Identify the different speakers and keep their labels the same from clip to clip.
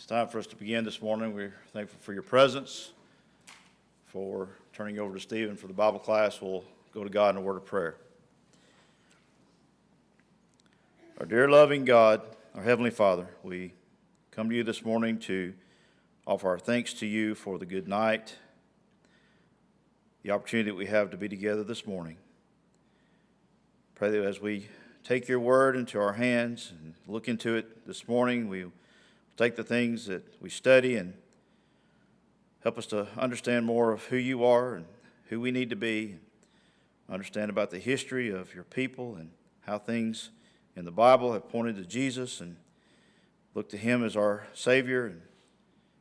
Speaker 1: It's time for us to begin this morning. We're thankful for your presence, for turning over to Stephen for the Bible class. We'll go to God in a word of prayer. Our dear loving God, our Heavenly Father, we come to you this morning to offer our thanks to you for the good night, the opportunity that we have to be together this morning. Pray that as we take your word into our hands and look into it this morning, we take the things that we study and help us to understand more of who you are and who we need to be, understand about the history of your people and how things in the Bible have pointed to Jesus, and look to him as our Savior. And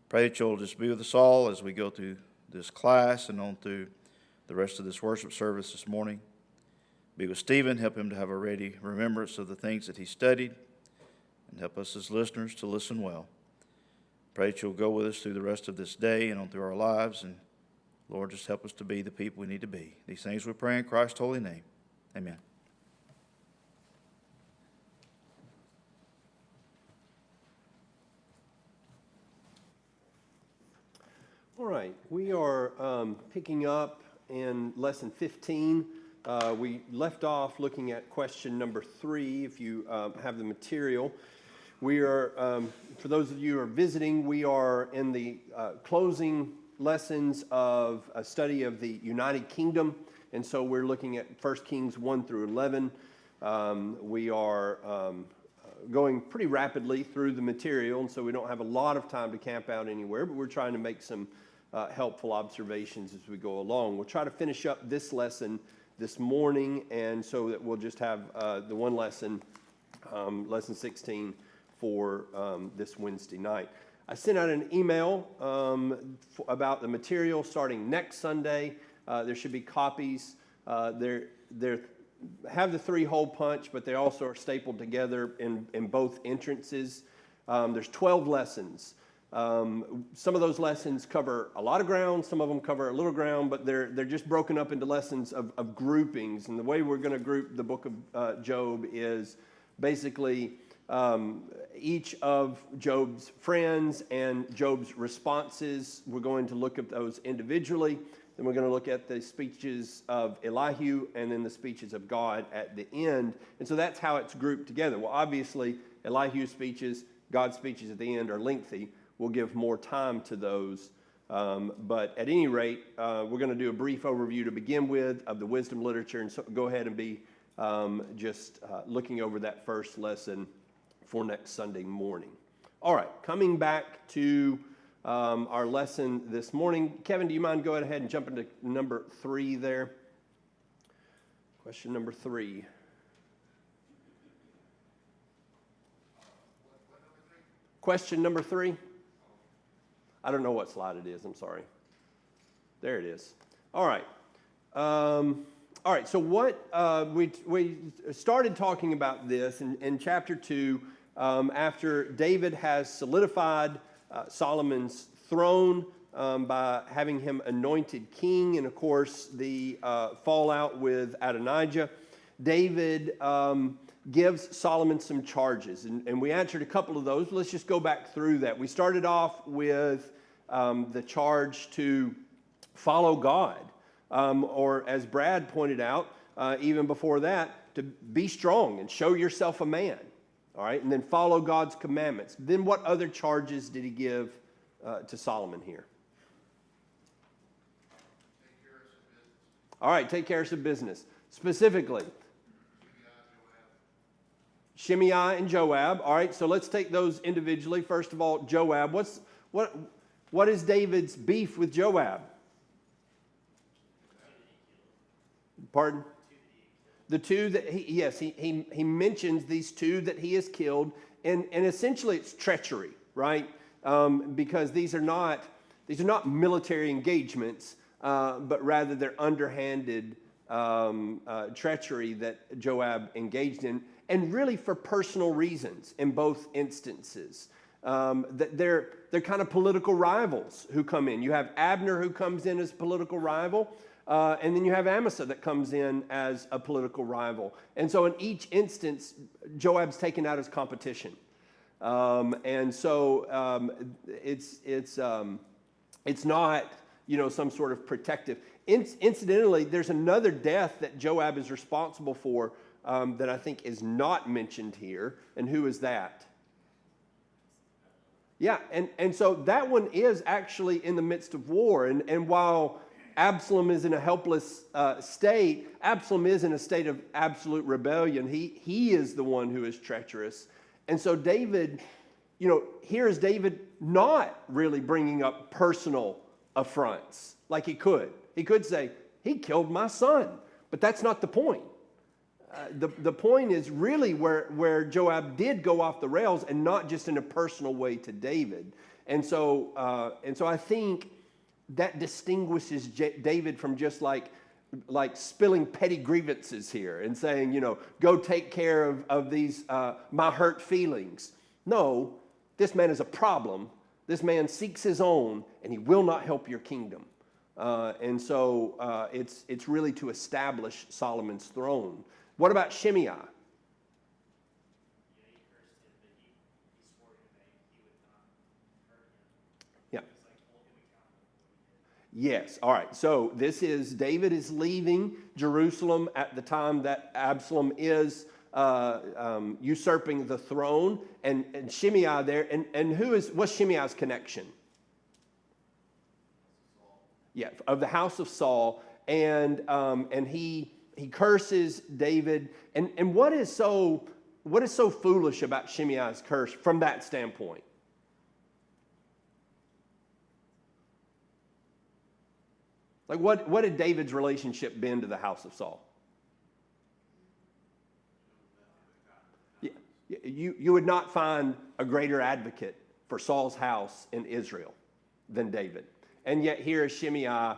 Speaker 1: pray that you'll just be with us all as we go through this class and on through the rest of this worship service this morning. Be with Stephen, help him to have a ready remembrance of the things that he studied, and help us as listeners to listen well. Pray that you'll go with us through the rest of this day and on through our lives, and Lord, just help us to be the people we need to be. These things we pray in Christ's holy name. Amen.
Speaker 2: All right, we are picking up in lesson 15. We left off looking at question number 3, if you have the material. We are, for those of you who are visiting, we are in the closing lessons of a study of the United Kingdom, and so we're looking at 1 Kings 1 through 11. We are going pretty rapidly through the material, and so we don't have a lot of time to camp out anywhere, but we're trying to make some helpful observations as we go along. We'll try to finish up this lesson this morning, and so that we'll just have the one lesson, lesson 16, for this Wednesday night. I sent out an email about the material starting next Sunday. There should be copies. They have the 3-hole punch, but they also are stapled together in both entrances. There's 12 lessons. Some of those lessons cover a lot of ground, some of them cover a little ground, but they're just broken up into lessons of groupings. And the way we're going to group the book of Job is basically each of Job's friends and Job's responses. We're going to look at those individually. Then we're going to look at the speeches of Elihu and then the speeches of God at the end. And so that's how it's grouped together. Well, obviously, Elihu's speeches, God's speeches at the end are lengthy. We'll give more time to those. But at any rate, we're going to do a brief overview to begin with of the wisdom literature. And so go ahead and be just looking over that first lesson for next Sunday morning. All right, coming back to our lesson this morning. Kevin, do you mind going ahead and jump into number 3 there? Question number 3. Question number 3. I don't know what slide it is. I'm sorry. There it is. All right. All right. So what we started talking about this in chapter 2 after David has solidified Solomon's throne by having him anointed king, and of course the fallout with Adonijah. David gives Solomon some charges, and we answered a couple of those. Let's just go back through that. We started off with the charge to follow God, or as Brad pointed out, even before that, to be strong and show yourself a man, all right, and then follow God's commandments. Then what other charges did he give to Solomon here? All right, take care of some business. Specifically, Shimei and Joab. All right, so let's take those individually. First of all, Joab. What is David's beef with Joab? Pardon? The 2 that he mentions these 2 that he has killed, and essentially it's treachery, right? Because these are not military engagements, but rather they're underhanded treachery that Joab engaged in. And really for personal reasons in both instances. They're kind of political rivals who come in. You have Abner who comes in as a political rival, and then you have Amasa that comes in as a political rival. And so in each instance, Joab's taken out his competition. And so it's not, some sort of protective. Incidentally, there's another death that Joab is responsible for that I think is not mentioned here. And who is that? Yeah, and so that one is actually in the midst of war. And while Absalom is in a helpless state, Absalom is in a state of absolute rebellion. He is the one who is treacherous. And so David, here is David not really bringing up personal affronts like he could. He could say, he killed my son. But that's not the point. The point is really where Joab did go off the rails, and not just in a personal way to David. And so I think that distinguishes David from just like spilling petty grievances here and saying, go take care of these my hurt feelings. No, this man is a problem. This man seeks his own, and he will not help your kingdom. And so it's really to establish Solomon's throne. What about Shimei?
Speaker 3: Yeah, he cursed him, but he swore him that he would not hurt him.
Speaker 2: Yeah.
Speaker 3: He was like, hold him accountable for what he did.
Speaker 2: Yes. All right. So this is David is leaving Jerusalem at the time that Absalom is usurping the throne, and Shimei there. And what's Shimei's connection? Yeah, of the house of Saul, and he curses David. And what is so foolish about Shimei's curse from that standpoint? Like what had David's relationship been to the house of Saul? Yeah, you would not find a greater advocate for Saul's house in Israel than David. And yet here is Shimei,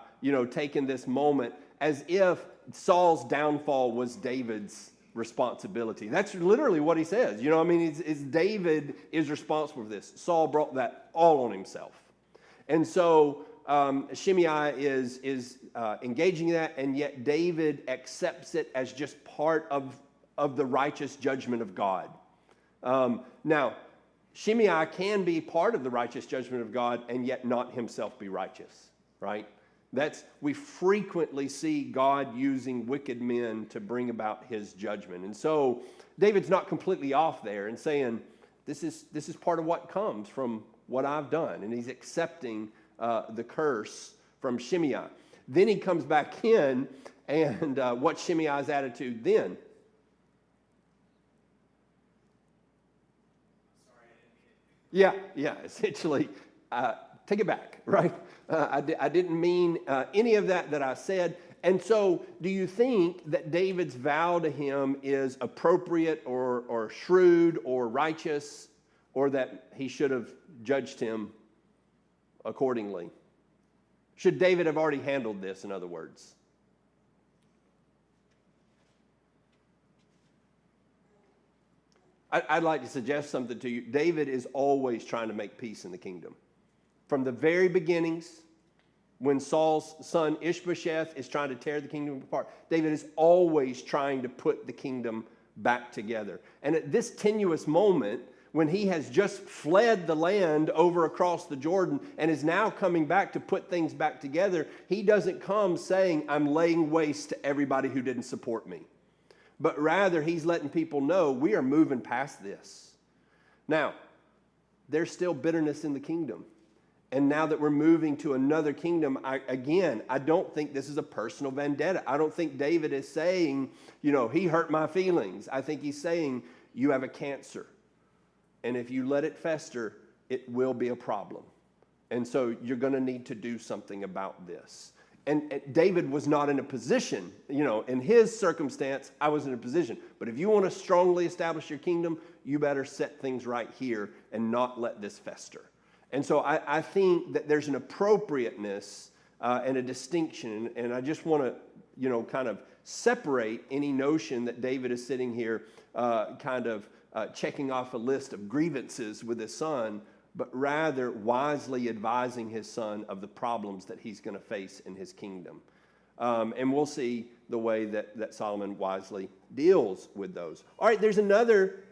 Speaker 2: taking this moment as if Saul's downfall was David's responsibility. That's literally what he says. It's David is responsible for this. Saul brought that all on himself. And so Shimei is engaging in that, and yet David accepts it as just part of the righteous judgment of God. Now, Shimei can be part of the righteous judgment of God and yet not himself be righteous, right? We frequently see God using wicked men to bring about his judgment. And so David's not completely off there and saying, this is part of what comes from what I've done. And he's accepting the curse from Shimei. Then he comes back in, and what's Shimei's attitude then? Yeah, essentially, take it back, right? I didn't mean any of that I said. And so do you think that David's vow to him is appropriate or shrewd or righteous, or that he should have judged him accordingly? Should David have already handled this, in other words? I'd like to suggest something to you. David is always trying to make peace in the kingdom. From the very beginnings, when Saul's son Ishbosheth is trying to tear the kingdom apart, David is always trying to put the kingdom back together. And at this tenuous moment, when he has just fled the land over across the Jordan and is now coming back to put things back together, he doesn't come saying, I'm laying waste to everybody who didn't support me. But rather, he's letting people know we are moving past this. Now, there's still bitterness in the kingdom. And now that we're moving to another kingdom, I don't think this is a personal vendetta. I don't think David is saying, he hurt my feelings. I think he's saying, you have a cancer. And if you let it fester, it will be a problem. And so you're going to need to do something about this. And David was not in a position, in his circumstance, I was in a position. But if you want to strongly establish your kingdom, you better set things right here and not let this fester. And so I think that there's an appropriateness and a distinction. And I just want to, kind of separate any notion that David is sitting here checking off a list of grievances with his son, but rather wisely advising his son of the problems that he's going to face in his kingdom. And we'll see the way that Solomon wisely deals with those. All right, there's another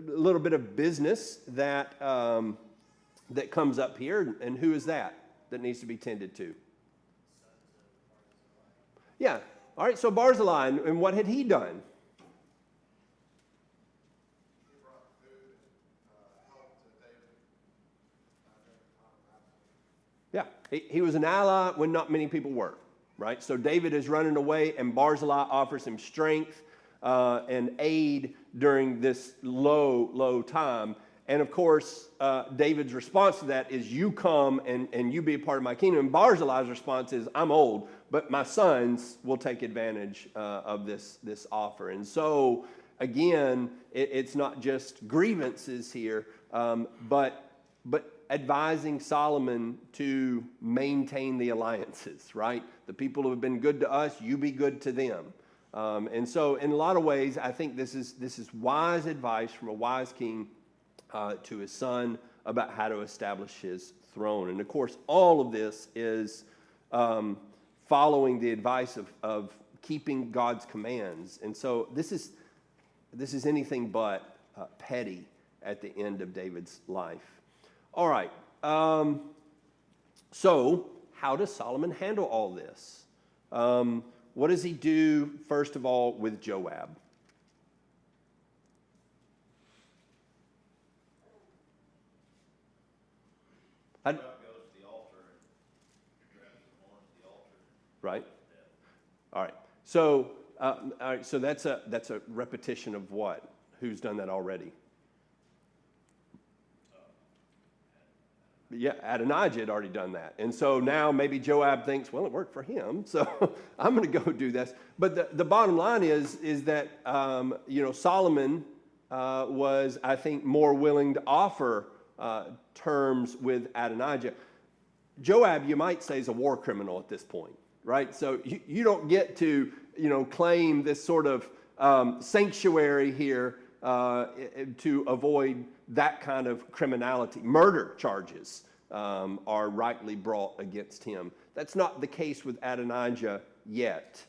Speaker 2: little bit of business that that comes up here, and who is that needs to be tended to? Yeah. All right. So Barzillai, and what had he done? Yeah, he was an ally when not many people were, right? So David is running away, and Barzillai offers him strength and aid during this low time. And of course, David's response to that is, you come and you be a part of my kingdom. And Barzillai's response is, I'm old, but my sons will take advantage of this offer. And so, again, it's not just grievances here, but advising Solomon to maintain the alliances, right? The people who have been good to us, you be good to them. And so in a lot of ways, I think this is wise advice from a wise king to his son about how to establish his throne. And of course, all of this is following the advice of keeping God's commands. And so this is anything but petty at the end of David's life. All right, so how does Solomon handle all this? What does he do, first of all, with Joab?
Speaker 1: Joab goes to the altar and grabs the horns of the altar.
Speaker 2: Right. All right. So, so that's a repetition of what? Who's done that already? Yeah, Adonijah had already done that. And so now maybe Joab thinks, well, it worked for him, so I'm going to go do this. But the bottom line is that, Solomon was, I think, more willing to offer terms with Adonijah. Joab, you might say, is a war criminal at this point, right? So you don't get to, claim this sort of sanctuary here to avoid that kind of criminality. Murder charges are rightly brought against him. That's not the case with Adonijah yet.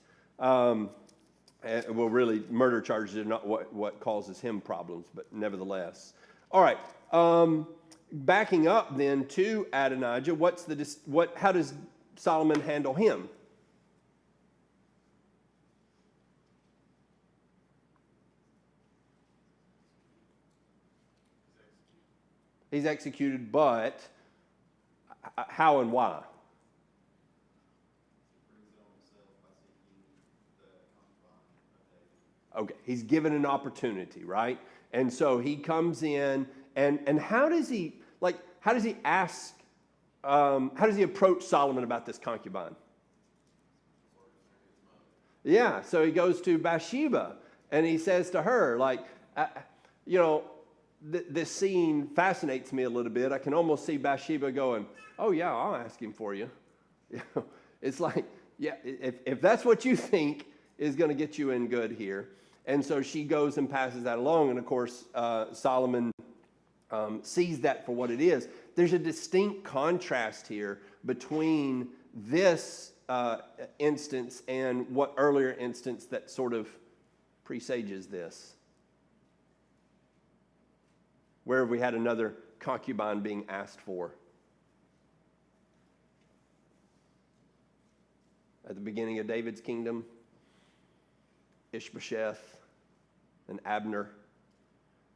Speaker 2: Really, murder charges are not what causes him problems, but nevertheless. All right, backing up then to Adonijah, how does Solomon handle him? He's executed, but how and why? Okay, he's given an opportunity, right? And so he comes in, and how does he ask, how does he approach Solomon about this concubine? Yeah, so he goes to Bathsheba, and he says to her, this scene fascinates me a little bit. I can almost see Bathsheba going, oh yeah, I'll ask him for you. It's like, yeah, if that's what you think is going to get you in good here. And so she goes and passes that along. And of course, Solomon sees that for what it is. There's a distinct contrast here between this instance and what earlier instance that sort of presages this. Where have we had another concubine being asked for? At the beginning of David's kingdom, Ishbosheth and Abner.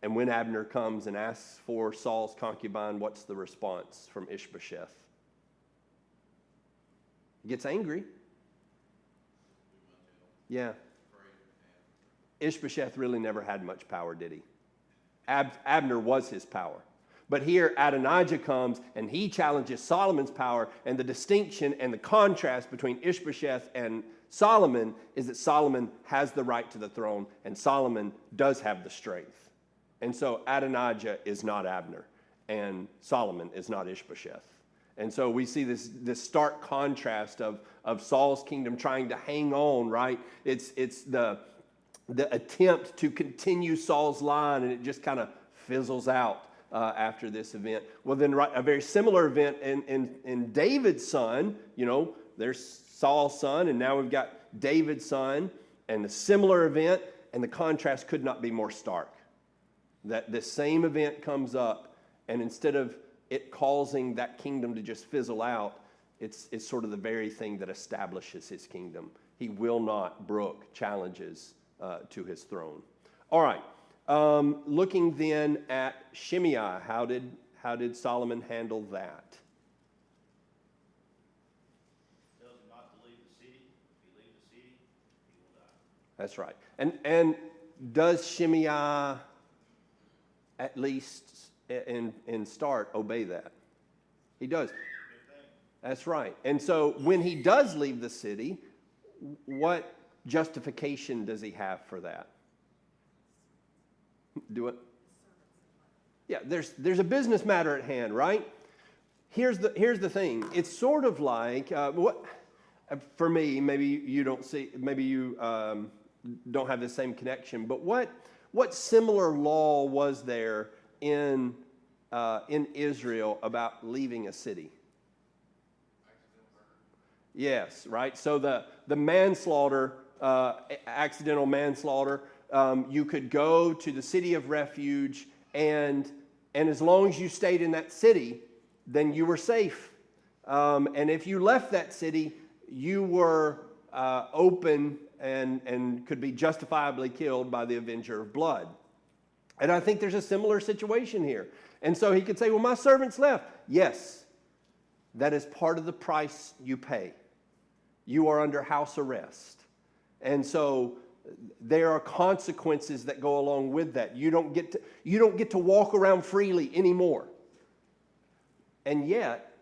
Speaker 2: And when Abner comes and asks for Saul's concubine, what's the response from Ishbosheth? He gets angry. Yeah. Ishbosheth really never had much power, did he? Abner was his power. But here Adonijah comes and he challenges Solomon's power, and the distinction and the contrast between Ishbosheth and Solomon is that Solomon has the right to the throne and Solomon does have the strength. And so Adonijah is not Abner and Solomon is not Ishbosheth. And so we see this stark contrast of Saul's kingdom trying to hang on, right? It's the attempt to continue Saul's line, and it just kind of fizzles out after this event. Well, then a very similar event in David's son, there's Saul's son, and now we've got David's son, and a similar event, and the contrast could not be more stark. that this same event comes up, and instead of it causing that kingdom to just fizzle out, it's sort of the very thing that establishes his kingdom. He will not brook challenges to his throne. All right. Looking then at Shimei, how did Solomon handle that?
Speaker 1: Tells him not to leave the city. If he leaves the city, he will die.
Speaker 2: That's right. And does Shimei at least in start obey that? He does. That's right. And so when he does leave the city, what justification does he have for that? Do it. Yeah, there's a business matter at hand, right? Here's the thing. It's sort of like what for me. Maybe you don't see. Maybe you don't have the same connection. But what similar law was there in Israel about leaving a city? Yes, right. So the manslaughter, accidental manslaughter. You could go to the city of refuge, and as long as you stayed in that city, then you were safe. And if you left that city, you were open and could be justifiably killed by the avenger of blood. And I think there's a similar situation here. And so he could say, well, my servants left. Yes, that is part of the price you pay. You are under house arrest. And so there are consequences that go along with that. You don't get to walk around freely anymore. And yet,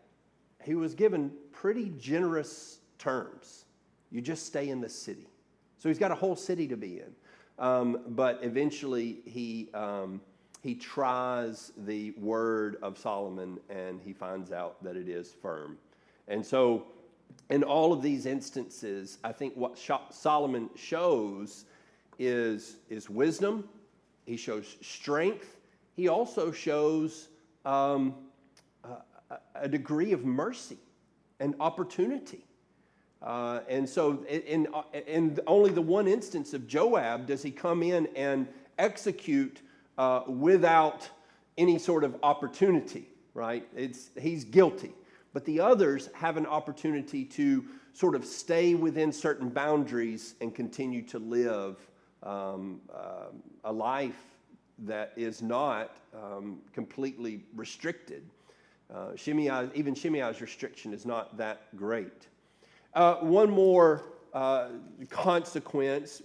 Speaker 2: he was given pretty generous terms. You just stay in the city. So he's got a whole city to be in. But eventually, he tries the word of Solomon, and he finds out that it is firm. And so in all of these instances, I think what Solomon shows is wisdom. He shows strength. He also shows a degree of mercy and opportunity. And so in only the one instance of Joab does he come in and execute without any sort of opportunity, right? He's guilty. But the others have an opportunity to sort of stay within certain boundaries and continue to live a life that is not completely restricted. Even Shimei's restriction is not that great. One more consequence,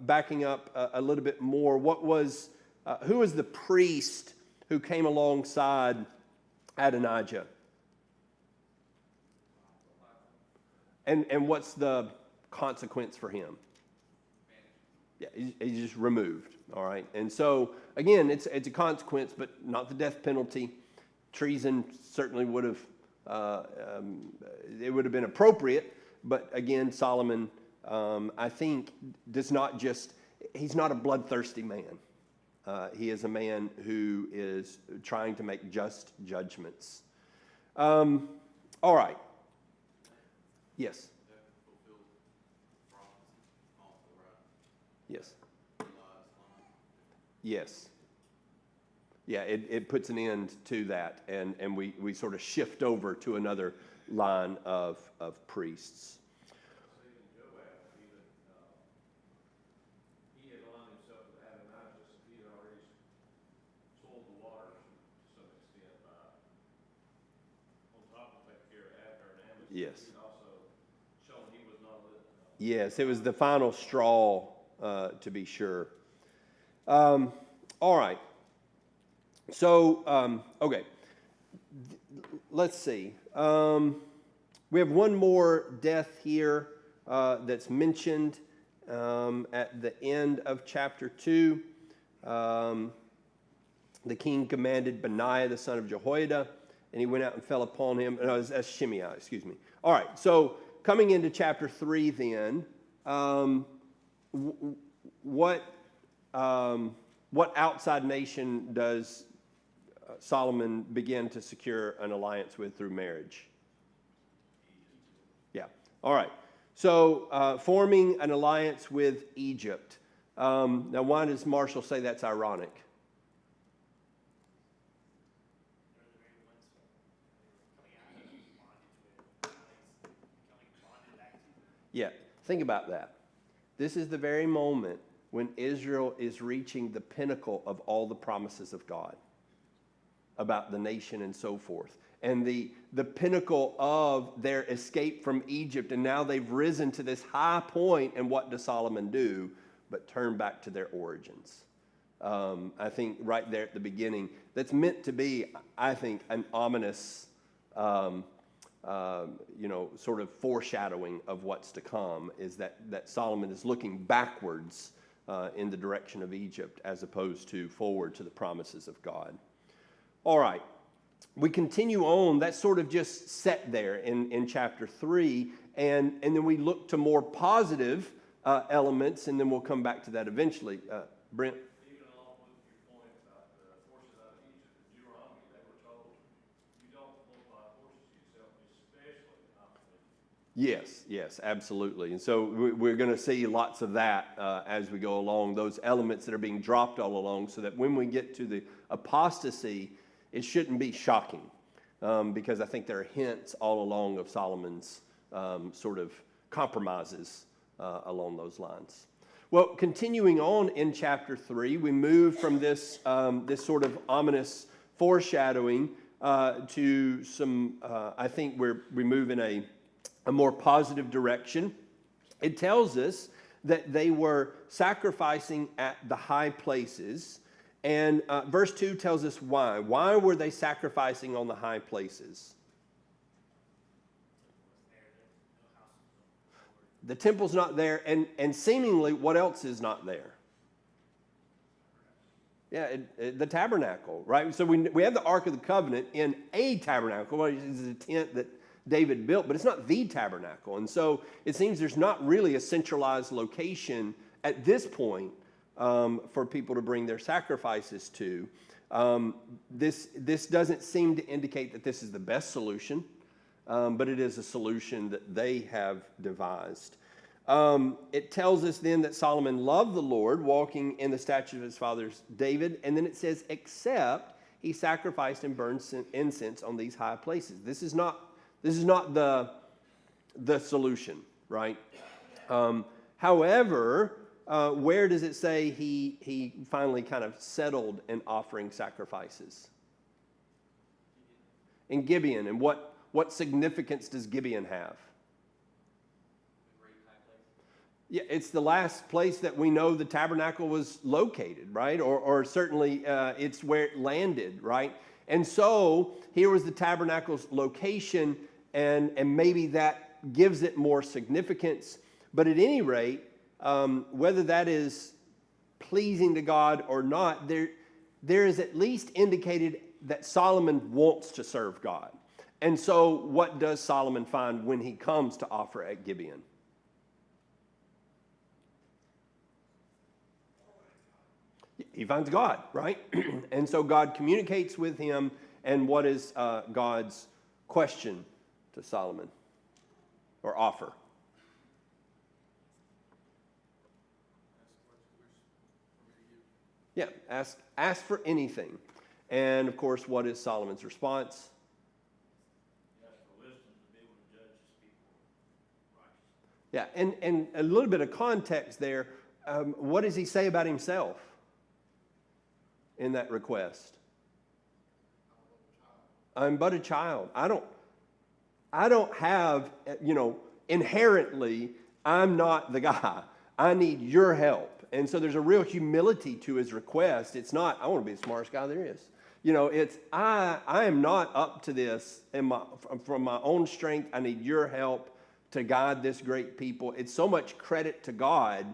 Speaker 2: backing up a little bit more. Who was the priest who came alongside Adonijah? And what's the consequence for him? Yeah, he's just removed. All right. And so again, it's a consequence, but not the death penalty. Treason certainly would have it would have been appropriate, but again, Solomon, I think, he's not a bloodthirsty man. He is a man who is trying to make just judgments. All right. Yes. Yes. Yes. Yeah, it puts an end to that, and we sort of shift over to another line of priests.
Speaker 4: He had aligned himself with Adonijah, so he had already soiled the water to some extent by, on top of taking care of Abner and Ammon.
Speaker 2: Yes.
Speaker 4: He had also shown he was not
Speaker 2: Yes, it was the final straw, to be sure. All right. So, okay. Let's see. We have one more death here that's mentioned at the end of chapter 2. The king commanded Benaiah, the son of Jehoiada, and he went out and fell upon him. No, that's Shimei, excuse me. All right, so coming into chapter 3 then, what outside nation does Solomon begin to secure an alliance with through marriage? Yeah, all right. So forming an alliance with Egypt. Now, why does Marshall say that's ironic? yet. Think about that. This is the very moment when Israel is reaching the pinnacle of all the promises of God about the nation and so forth. And the pinnacle of their escape from Egypt. And now they've risen to this high point. And what does Solomon do? But turn back to their origins. I think right there at the beginning, that's meant to be, I think, an ominous, sort of foreshadowing of what's to come, is that Solomon is looking backwards in the direction of Egypt as opposed to forward to the promises of God. All right, we continue on. That's sort of just set there in chapter 3, and then we look to more positive elements, and then we'll come back to that eventually. Brent?
Speaker 4: Even along with your point about the forces out of Egypt in Deuteronomy, they were told, you don't multiply forces yourself, especially not with
Speaker 2: Yes, absolutely. And so we're going to see lots of that as we go along, those elements that are being dropped all along, so that when we get to the apostasy, it shouldn't be shocking, because I think there are hints all along of Solomon's sort of compromises along those lines. Well, continuing on in chapter 3, we move from this sort of ominous foreshadowing to some, I think we move in a more positive direction. It tells us that they were sacrificing at the high places. And verse 2 tells us why. Why were they sacrificing on the high places? The temple's not there, and seemingly, what else is not there? Yeah, the tabernacle, right? So we have the Ark of the Covenant in a tabernacle, which is a tent that David built, but it's not the tabernacle. And so it seems there's not really a centralized location at this point for people to bring their sacrifices to. This doesn't seem to indicate that this is the best solution, but it is a solution that they have devised. It tells us then that Solomon loved the Lord, walking in the statutes of his father David, and then it says, except he sacrificed and burned incense on these high places. This is not the solution, right? However, where does it say he finally kind of settled in offering sacrifices? In Gibeon. And what significance does Gibeon have? Yeah, it's the last place that we know the tabernacle was located, right? Or certainly it's where it landed, right? And so here was the tabernacle's location, and maybe that gives it more significance. But at any rate, whether that is pleasing to God or not, there is at least indicated that Solomon wants to serve God. And so what does Solomon find when he comes to offer at Gibeon? He finds God, right? And so God communicates with him. And what is God's question to Solomon, or offer? Yeah, ask for anything. And of course, what is Solomon's response?
Speaker 3: He asked for wisdom to be able to judge his people righteously.
Speaker 2: Yeah, and a little bit of context there. What does he say about himself in that request? I'm but a child. I don't have, inherently, I'm not the guy. I need your help. And so there's a real humility to his request. It's not, I want to be the smartest guy there is. It's, I am not up to this from my own strength. I need your help to guide this great people. It's so much credit to God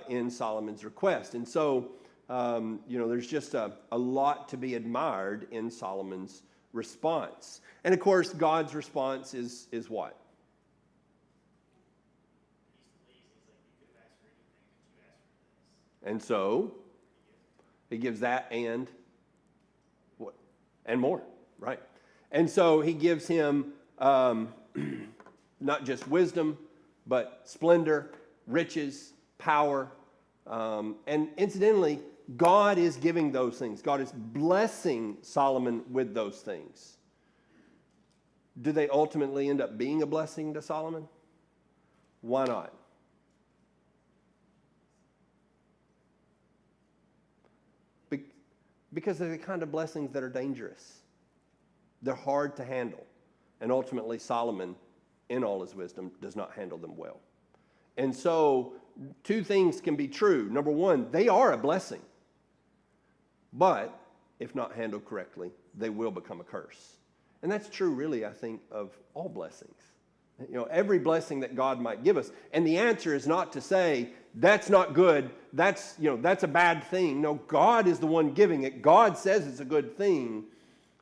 Speaker 2: in Solomon's request. And so, there's just a lot to be admired in Solomon's response. And of course, God's response is what? And so he gives that and what? And more, right? And so he gives him not just wisdom, but splendor, riches, power. And incidentally, God is giving those things. God is blessing Solomon with those things. Do they ultimately end up being a blessing to Solomon? Why not? Because they're the kind of blessings that are dangerous. They're hard to handle. And ultimately, Solomon, in all his wisdom, does not handle them well. And so, two things can be true. Number one, they are a blessing. But, if not handled correctly, they will become a curse. And that's true, really, I think, of all blessings. You know, every blessing that God might give us. And the answer is not to say, that's not good, that's a bad thing. No, God is the one giving it. God says it's a good thing.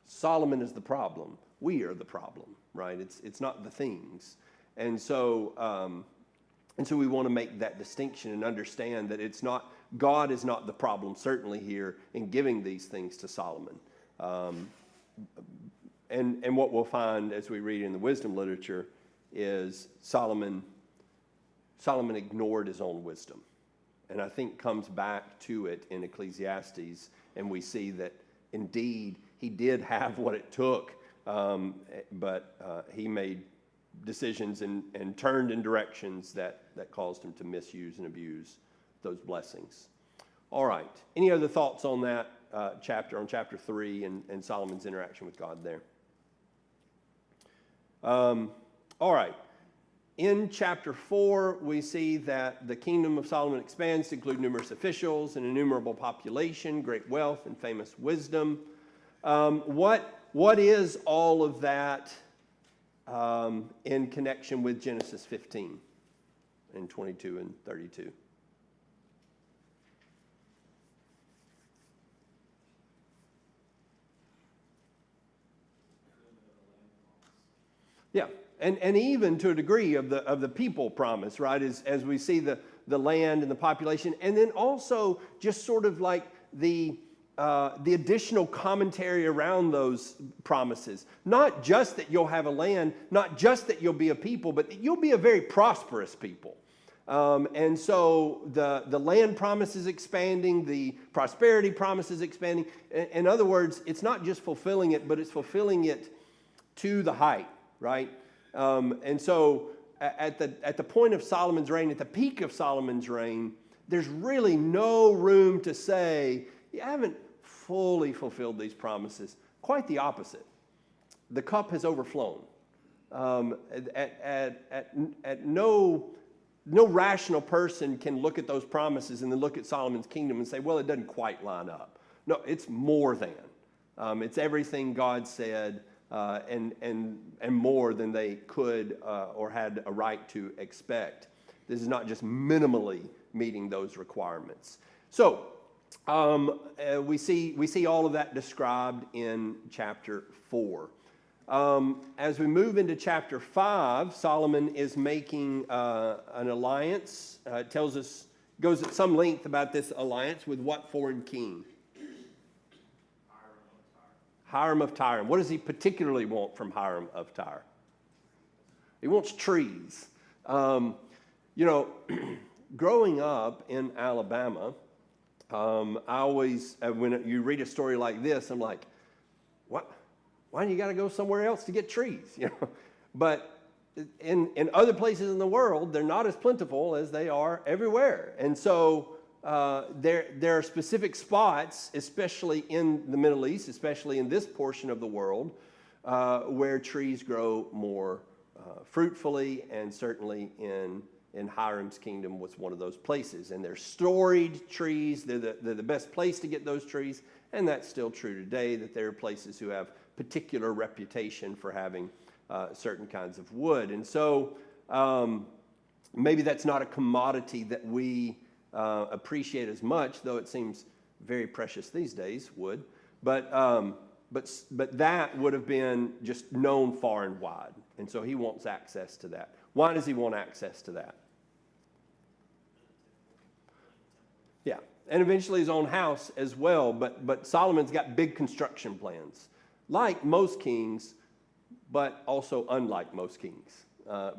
Speaker 2: Solomon is the problem. We are the problem, right? It's not the things. And so we want to make that distinction and understand that God is not the problem, certainly here, in giving these things to Solomon. And what we'll find as we read in the wisdom literature is Solomon ignored his own wisdom. And I think comes back to it in Ecclesiastes, and we see that indeed he did have what it took, but he made decisions and turned in directions that caused him to misuse and abuse those blessings. All right. Any other thoughts on that chapter, on chapter 3 and Solomon's interaction with God there? All right. In chapter 4, we see that the kingdom of Solomon expands to include numerous officials, an innumerable population, great wealth, and famous wisdom. What is all of that in connection with Genesis 15 and 22 and 32? Yeah. And even to a degree of the people promise, right? As we see the land and the population, and then also just sort of like the additional commentary around those promises. Not just that you'll have a land, not just that you'll be a people, but that you'll be a very prosperous people. And so the land promise is expanding, the prosperity promise is expanding. In other words, it's not just fulfilling it, but it's fulfilling it to the height, right? And so at the point of Solomon's reign, at the peak of Solomon's reign, there's really no room to say, you haven't fully fulfilled these promises. Quite the opposite. The cup has overflown. No rational person can look at those promises and then look at Solomon's kingdom and say, well, it doesn't quite line up. No, it's more than. It's everything God said. And more than they could or had a right to expect. This is not just minimally meeting those requirements. So we see all of that described in chapter 4. As we move into chapter 5, Solomon is making an alliance. It goes at some length about this alliance with what foreign king? Hiram of Tyre. What does he particularly want from Hiram of Tyre? He wants trees. Growing up in Alabama, I always, when you read a story like this, I'm like, what? Why do you got to go somewhere else to get trees? But in other places in the world, they're not as plentiful as they are everywhere. And so there are specific spots, especially in the Middle East, especially in this portion of the world, where trees grow more fruitfully, and certainly in Hiram's kingdom was one of those places. And they're storied trees. They're the best place to get those trees, and that's still true today, that there are places who have particular reputation for having certain kinds of wood. And so maybe that's not a commodity that we appreciate as much, though it seems very precious these days, wood. But that would have been just known far and wide. And so he wants access to that. Why does he want access to that? Yeah, and eventually his own house as well. But Solomon's got big construction plans, like most kings, but also unlike most kings,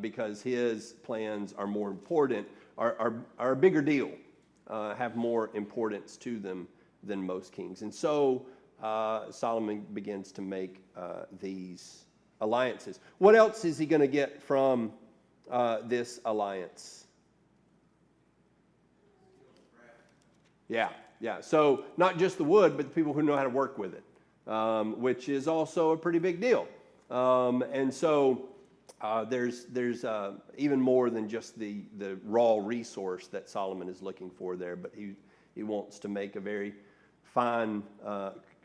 Speaker 2: because his plans are more important, are a bigger deal, have more importance to them than most kings. And so Solomon begins to make these alliances. What else is he going to get from this alliance? Yeah, yeah. So not just the wood, but the people who know how to work with it, which is also a pretty big deal. And so there's even more than just the raw resource that Solomon is looking for there, but he wants to make a very fine,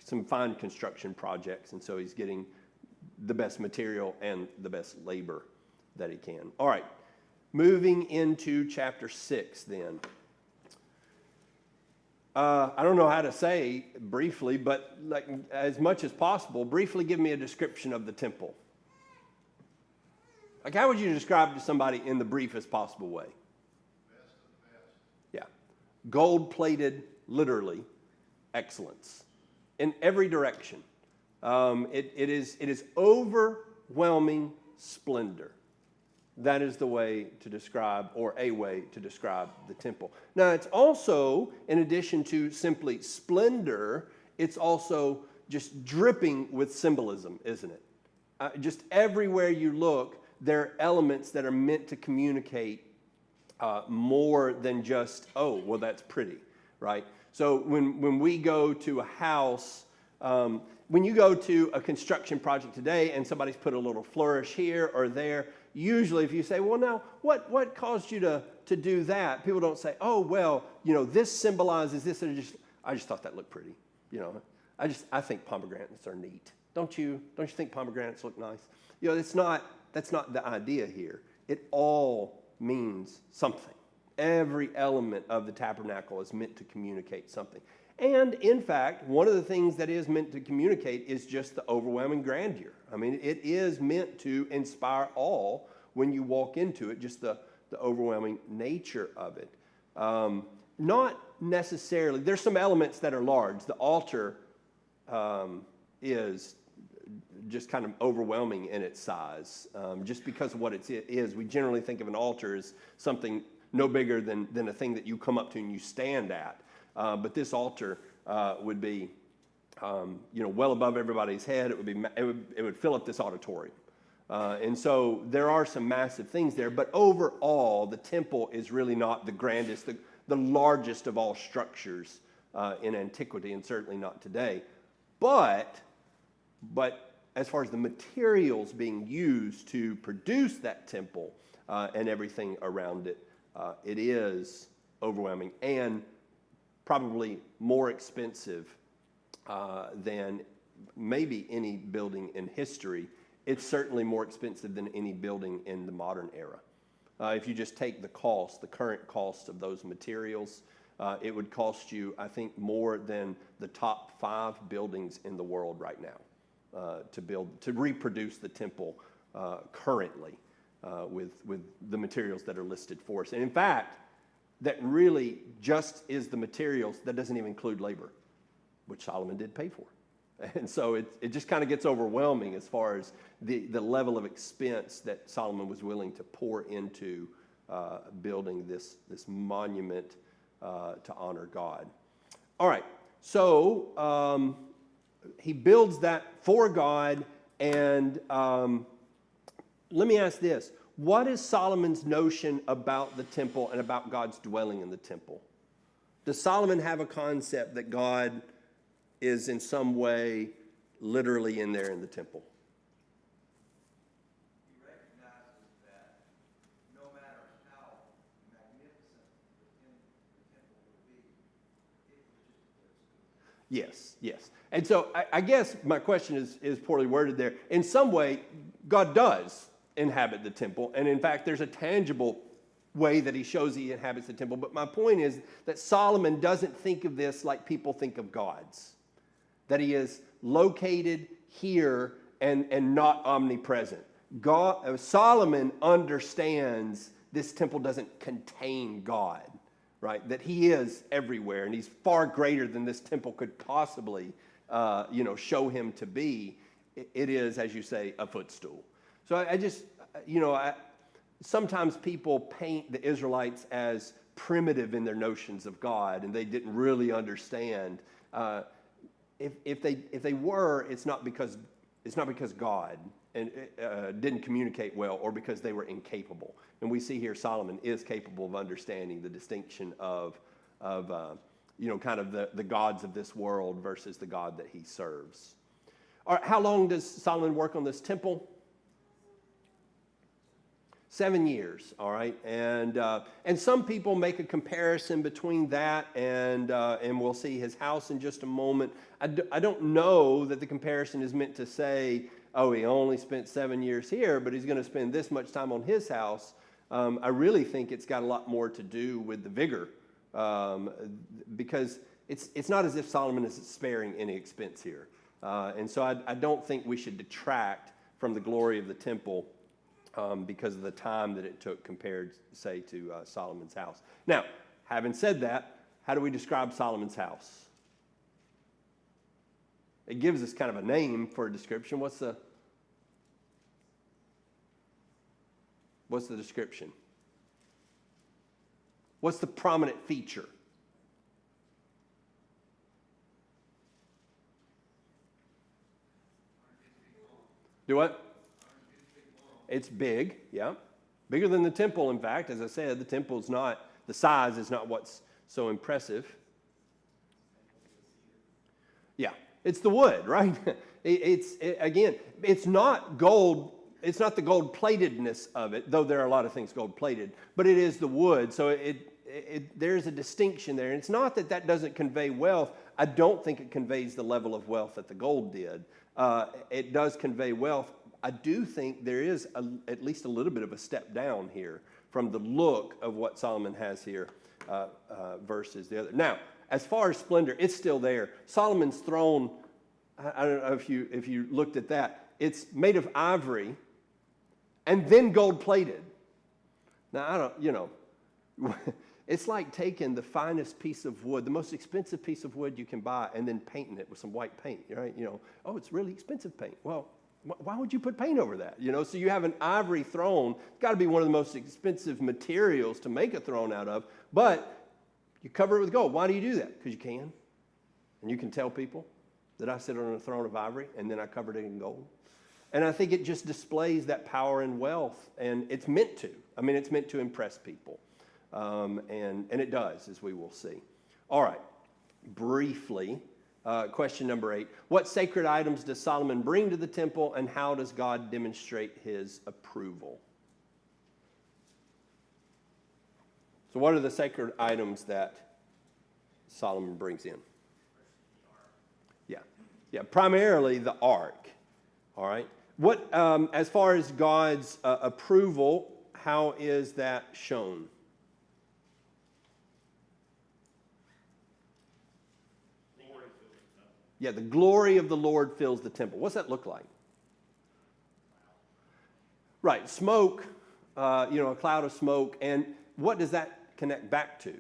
Speaker 2: some fine construction projects, and so he's getting the best material and the best labor that he can. All right, moving into chapter 6 then. I don't know how to say briefly, but like as much as possible, briefly give me a description of the temple. Like, how would you describe it to somebody in the briefest possible way?
Speaker 4: Best of the best.
Speaker 2: Yeah. Gold-plated, literally, excellence in every direction. It is overwhelming splendor. That is the way to describe, or a way to describe the temple. Now, it's also, in addition to simply splendor, it's also just dripping with symbolism, isn't it? Just everywhere you look, there are elements that are meant to communicate more than just, oh, well, that's pretty, right? So when we go to a house, when you go to a construction project today and somebody's put a little flourish here or there, usually if you say, well, now, what caused you to do that? People don't say, oh, well, this symbolizes this. I just thought that looked pretty. I think pomegranates are neat. Don't you think pomegranates look nice? That's not the idea here. It all means something. Every element of the tabernacle is meant to communicate something. And in fact, one of the things that is meant to communicate is just the overwhelming grandeur. I mean, it is meant to inspire awe when you walk into it, just the overwhelming nature of it. Not necessarily, there's some elements that are large. The altar is just kind of overwhelming in its size. Just because of what it is, we generally think of an altar as something no bigger than a thing that you come up to and you stand at. But this altar would be, well above everybody's head. It would fill up this auditorium, and so there are some massive things there. But overall, the temple is really not the grandest, the largest of all structures in antiquity, and certainly not today. But as far as the materials being used to produce that temple and everything around it, it is overwhelming and probably more expensive than maybe any building in history. It's certainly more expensive than any building in the modern era. If you just take the current cost of those materials, it would cost you, I think, more than the top 5 buildings in the world right now to reproduce the temple currently with the materials that are listed for us. And in fact, that really just is the materials. That doesn't even include labor, which Solomon did pay for. And so it just kind of gets overwhelming as far as the level of expense that Solomon was willing to pour into building this monument to honor God. All right, so he builds that for God, and let me ask this. What is Solomon's notion about the temple and about God's dwelling in the temple? Does Solomon have a concept that God is in some way literally in there in the temple?
Speaker 5: He recognizes that no matter how magnificent the temple would be, it was just a footstool.
Speaker 2: Yes. And so I guess my question is poorly worded there. In some way, God does inhabit the temple. And in fact, there's a tangible way that he shows he inhabits the temple. But my point is that Solomon doesn't think of this like people think of gods. That he is located here and not omnipresent. Solomon understands this temple doesn't contain God, right? That he is everywhere, and he's far greater than this temple could possibly, show him to be. It is, as you say, a footstool. So I just, sometimes people paint the Israelites as primitive in their notions of God, and they didn't really understand. If they were, it's not because it's not because God didn't communicate well or because they were incapable. And we see here Solomon is capable of understanding the distinction of kind of the gods of this world versus the God that he serves. All right, how long does Solomon work on this temple? 7 years, all right? And some people make a comparison between that and we'll see his house in just a moment. I don't know that the comparison is meant to say, oh, he only spent 7 years here, but he's going to spend this much time on his house. I really think it's got a lot more to do with the vigor, because it's not as if Solomon is sparing any expense here. And so I don't think we should detract from the glory of the temple because of the time that it took compared, say, to Solomon's house. Now, having said that, how do we describe Solomon's house? It gives us kind of a name for a description. What's the description? What's the prominent feature? Do what? It's big, yeah. Bigger than the temple, in fact. As I said, the temple is not, the size is not what's so impressive. Yeah, it's the wood, right? Again, it's not gold. It's not the gold-platedness of it, though there are a lot of things gold-plated, but it is the wood. So there's a distinction there. And it's not that that doesn't convey wealth. I don't think it conveys the level of wealth that the gold did. It does convey wealth. I do think there is at least a little bit of a step down here from the look of what Solomon has here versus the other. Now, as far as splendor, it's still there. Solomon's throne, I don't know if you looked at that. It's made of ivory and then gold-plated. Now, it's like taking the finest piece of wood, the most expensive piece of wood you can buy, and then painting it with some white paint, right? Oh, it's really expensive paint. Well, why would you put paint over that? So you have an ivory throne. It's got to be one of the most expensive materials to make a throne out of, but you cover it with gold. Why do you do that? Because you can. And you can tell people that I sit on a throne of ivory and then I covered it in gold. And I think it just displays that power and wealth, and it's meant to. I mean, it's meant to impress people. And it does, as we will see. All right, briefly, question number 8. What sacred items does Solomon bring to the temple, and how does God demonstrate his approval? So what are the sacred items that Solomon brings in? Yeah, primarily the ark. All right. What, as far as God's approval, how is that shown? Yeah, the glory of the Lord fills the temple. What's that look like? Right, smoke, a cloud of smoke. And what does that connect back to?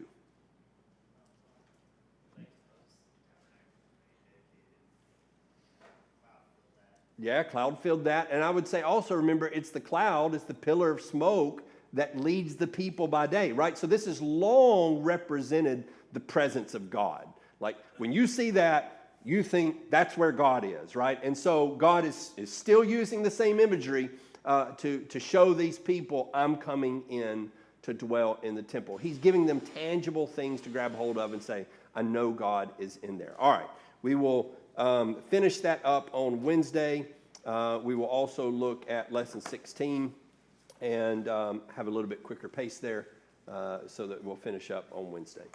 Speaker 2: Yeah, cloud filled that. And I would say also, remember, it's the cloud, it's the pillar of smoke that leads the people by day, right? So this has long represented the presence of God. Like, when you see that, you think that's where God is, right? And so God is still using the same imagery to show these people, I'm coming in to dwell in the temple. He's giving them tangible things to grab hold of and say, I know God is in there. All right, we will finish that up on Wednesday. We will also look at lesson 16 and have a little bit quicker pace there so that we'll finish up on Wednesday.